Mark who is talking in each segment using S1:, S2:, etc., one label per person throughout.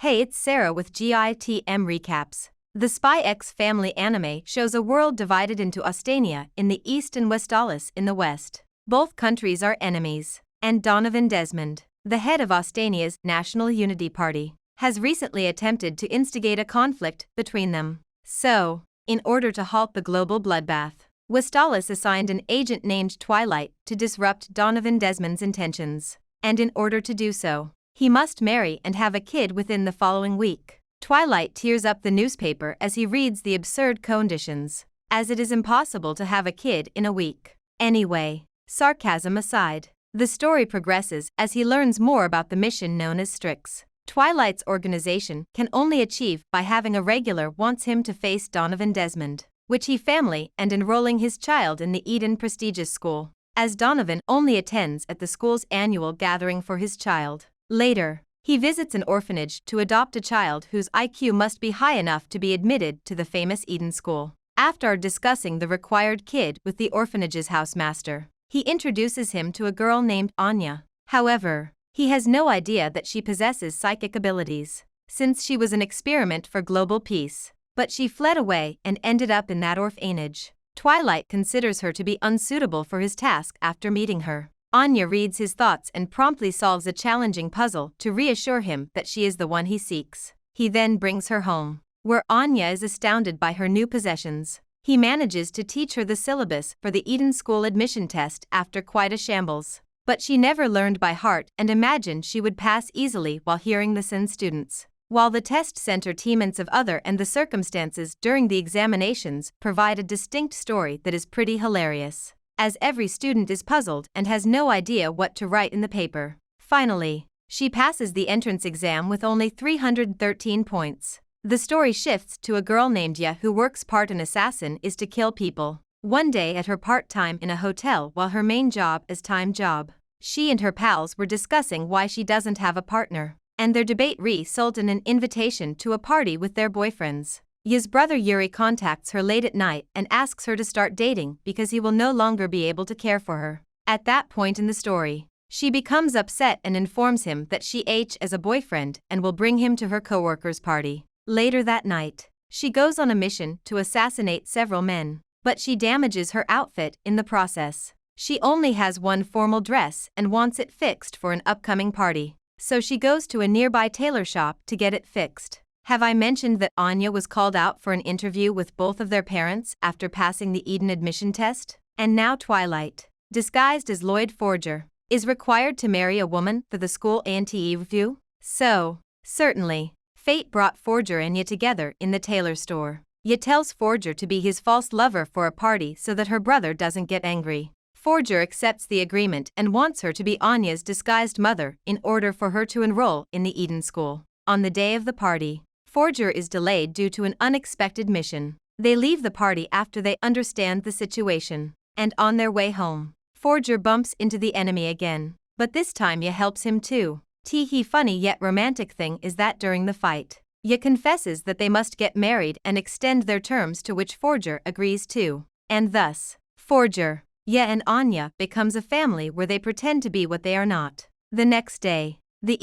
S1: Hey, it's Sarah with GITM Recaps. The Spy X Family anime shows a world divided into Ostania in the east and Westalis in the west. Both countries are enemies, and Donovan Desmond, the head of Ostania's National Unity Party, has recently attempted to instigate a conflict between them. So, in order to halt the global bloodbath, Westalis assigned an agent named Twilight to disrupt Donovan Desmond's intentions. And in order to do so, he must marry and have a kid within the following week. Twilight tears up the newspaper as he reads the absurd conditions, as it is impossible to have a kid in a week. Anyway, sarcasm aside, the story progresses as he learns more about the mission known as Strix. Twilight's organization can only achieve by having a regular wants him to face Donovan Desmond, which he family and enrolling his child in the Eden prestigious school, as Donovan only attends at the school's annual gathering for his child. Later, he visits an orphanage to adopt a child whose IQ must be high enough to be admitted to the famous Eden school. After discussing the required kid with the orphanage's housemaster, he introduces him to a girl named Anya. However, he has no idea that she possesses psychic abilities, since she was an experiment for global peace, but she fled away and ended up in that orphanage. Twilight considers her to be unsuitable for his task after meeting her. Anya reads his thoughts and promptly solves a challenging puzzle to reassure him that she is the one he seeks. He then brings her home, where Anya is astounded by her new possessions. He manages to teach her the syllabus for the Eden School admission test after quite a shambles. But she never learned by heart and imagined she would pass easily while hearing the Sin students. While the test center teammates of other and the circumstances during the examinations provide a distinct story that is pretty hilarious, as every student is puzzled and has no idea what to write in the paper. Finally, she passes the entrance exam with only 313 points. The story shifts to a girl named Ya who works part an assassin is to kill people. One day at her part-time in a hotel while her main job is time job, she and her pals were discussing why she doesn't have a partner, and their debate resulted in an invitation to a party with their boyfriends. Ya's brother Yuri contacts her late at night and asks her to start dating because he will no longer be able to care for her. At that point in the story, she becomes upset and informs him that she has a boyfriend and will bring him to her coworker's party. Later that night, she goes on a mission to assassinate several men, but she damages her outfit in the process. She only has one formal dress and wants it fixed for an upcoming party, so she goes to a nearby tailor shop to get it fixed. Have I mentioned that Anya was called out for an interview with both of their parents after passing the Eden admission test? And now Twilight, disguised as Lloyd Forger, is required to marry a woman for the school anti review? So, certainly, fate brought Forger and Ya together in the tailor store. Ya tells Forger to be his false lover for a party so that her brother doesn't get angry. Forger accepts the agreement and wants her to be Anya's disguised mother in order for her to enroll in the Eden school. On the day of the party, Forger is delayed due to an unexpected mission. They leave the party after they understand the situation, and on their way home, Forger bumps into the enemy again, but this time Ya helps him too. Tee funny yet romantic thing is that during the fight, Ya confesses that they must get married and extend their terms, to which Forger agrees to, and thus, Forger, Ya and Anya becomes a family where they pretend to be what they are not. The next day, the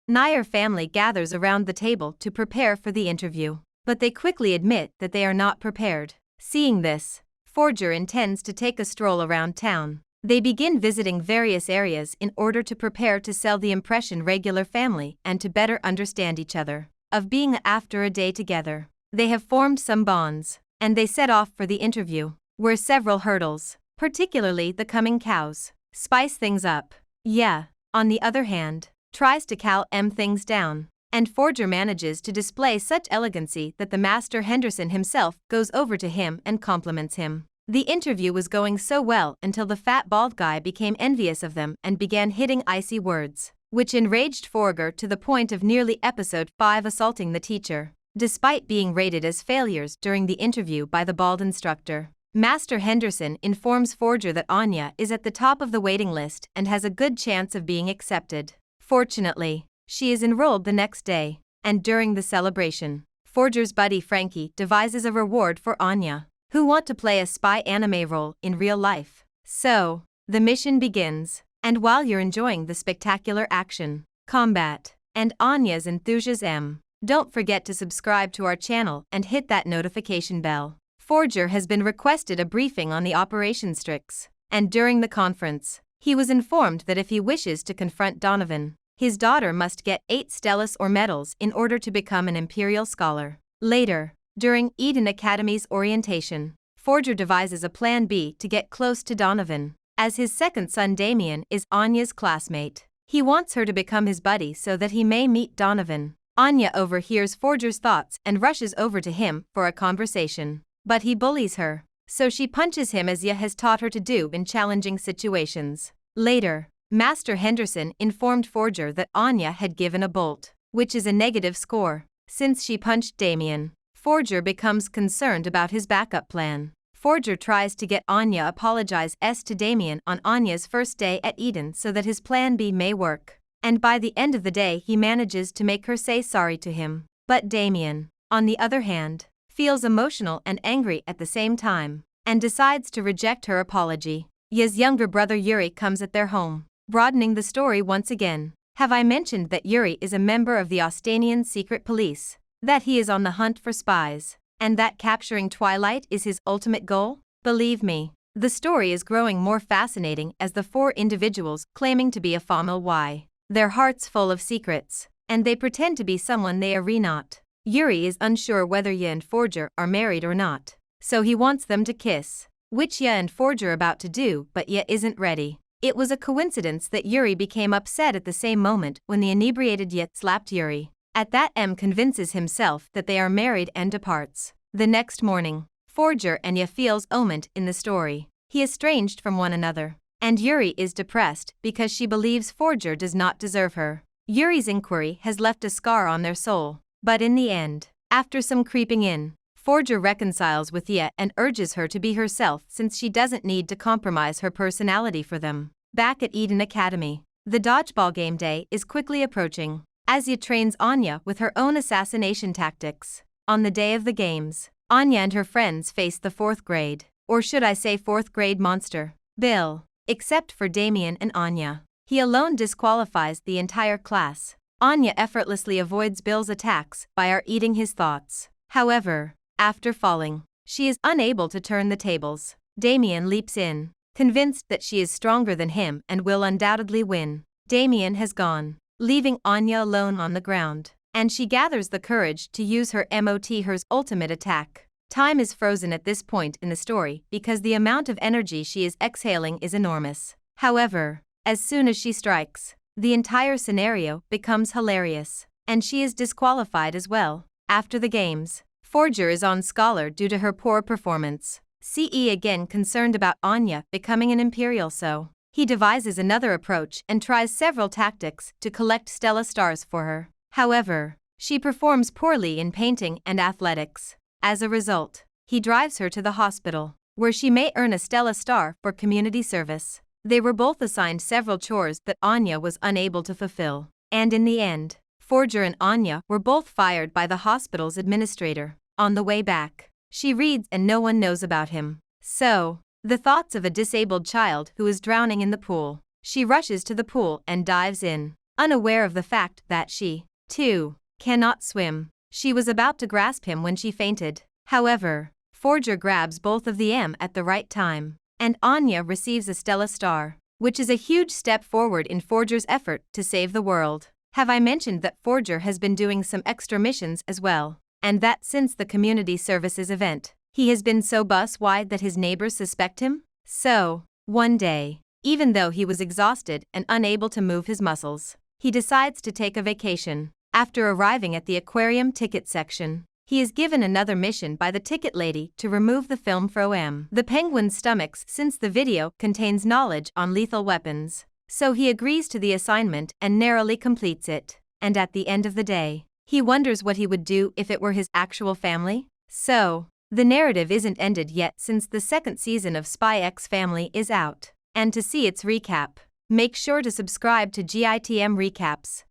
S1: Nair family gathers around the table to prepare for the interview, but they quickly admit that they are not prepared. Seeing this, Forger intends to take a stroll around town. They begin visiting various areas in order to prepare to sell the impression regular family and to better understand each other. Of being after a day together, they have formed some bonds, and they set off for the interview, where several hurdles, particularly the coming cows, spice things up. Ya, on the other hand, tries to calm things down, and Forger manages to display such elegancy that the Master Henderson himself goes over to him and compliments him. The interview was going so well until the fat bald guy became envious of them and began hitting icy words, which enraged Forger to the point of nearly episode 5 assaulting the teacher. Despite being rated as failures during the interview by the bald instructor, Master Henderson informs Forger that Anya is at the top of the waiting list and has a good chance of being accepted. Fortunately, she is enrolled the next day, and during the celebration, Forger's buddy Frankie devises a reward for Anya, who want to play a spy anime role in real life. So, the mission begins, and while you're enjoying the spectacular action, combat, and Anya's enthusiasm. Don't forget to subscribe to our channel and hit that notification bell. Forger has been requested a briefing on the Operation Strix, and during the conference, he was informed that if he wishes to confront Donovan, his daughter must get 8 Stellas or medals in order to become an Imperial Scholar. Later, during Eden Academy's orientation, Forger devises a plan B to get close to Donovan, as his second son Damien is Anya's classmate. He wants her to become his buddy so that he may meet Donovan. Anya overhears Forger's thoughts and rushes over to him for a conversation. But he bullies her, so she punches him as Ye has taught her to do in challenging situations. Later, Master Henderson informed Forger that Anya had given a bolt, which is a negative score, since she punched Damien. Forger becomes concerned about his backup plan. Forger tries to get Anya apologize to Damien on Anya's first day at Eden so that his plan B may work. And by the end of the day he manages to make her say sorry to him. But Damien, on the other hand, feels emotional and angry at the same time, and decides to reject her apology. Ye's younger brother Yuri comes at their home, broadening the story once again. Have I mentioned that Yuri is a member of the Austanian secret police, that he is on the hunt for spies, and that capturing Twilight is his ultimate goal? Believe me, the story is growing more fascinating as the 4 individuals claiming to be a Famil Y, their hearts full of secrets, and they pretend to be someone they are not. Yuri is unsure whether Ye and Forger are married or not, so he wants them to kiss, which Ye and Forger are about to do, but Ye isn't ready. It was a coincidence that Yuri became upset at the same moment when the inebriated Ye slapped Yuri. At that convinces himself that they are married and departs. The next morning, Forger and Ye feels oment in the story. He estranged from one another, and Yuri is depressed because she believes Forger does not deserve her. Yuri's inquiry has left a scar on their soul. But in the end, after some creeping in, Forger reconciles with Ye and urges her to be herself since she doesn't need to compromise her personality for them. Back at Eden Academy, the dodgeball game day is quickly approaching, as Ye trains Anya with her own assassination tactics. On the day of the games, Anya and her friends face the 4th grade, or should I say 4th grade monster, Bill. Except for Damien and Anya, he alone disqualifies the entire class. Anya effortlessly avoids Bill's attacks by eating his thoughts. However, after falling, she is unable to turn the tables. Damien leaps in, convinced that she is stronger than him and will undoubtedly win. Damien has gone, leaving Anya alone on the ground, and she gathers the courage to use her her's ultimate attack. Time is frozen at this point in the story because the amount of energy she is exhaling is enormous. However, as soon as she strikes, the entire scenario becomes hilarious, and she is disqualified as well. After the games, Forger is on Scholar due to her poor performance. CE again concerned about Anya becoming an Imperial, so he devises another approach and tries several tactics to collect Stella stars for her. However, she performs poorly in painting and athletics. As a result, he drives her to the hospital, where she may earn a Stella star for community service. They were both assigned several chores that Anya was unable to fulfill, and in the end, Forger and Anya were both fired by the hospital's administrator. On the way back, she reads and no one knows about him. So, the thoughts of a disabled child who is drowning in the pool. She rushes to the pool and dives in, unaware of the fact that she, too, cannot swim. She was about to grasp him when she fainted. However, Forger grabs both of them at the right time, and Anya receives a Stella star, which is a huge step forward in Forger's effort to save the world. Have I mentioned that Forger has been doing some extra missions as well, and that since the community services event, he has been so bus-wide that his neighbors suspect him? So, one day, even though he was exhausted and unable to move his muscles, he decides to take a vacation. After arriving at the aquarium ticket section, he is given another mission by the ticket lady to remove the film from the penguin's stomachs since the video contains knowledge on lethal weapons. So he agrees to the assignment and narrowly completes it. And at the end of the day, he wonders what he would do if it were his actual family. So, the narrative isn't ended yet since the second season of Spy X Family is out. And to see its recap, make sure to subscribe to GITM Recaps.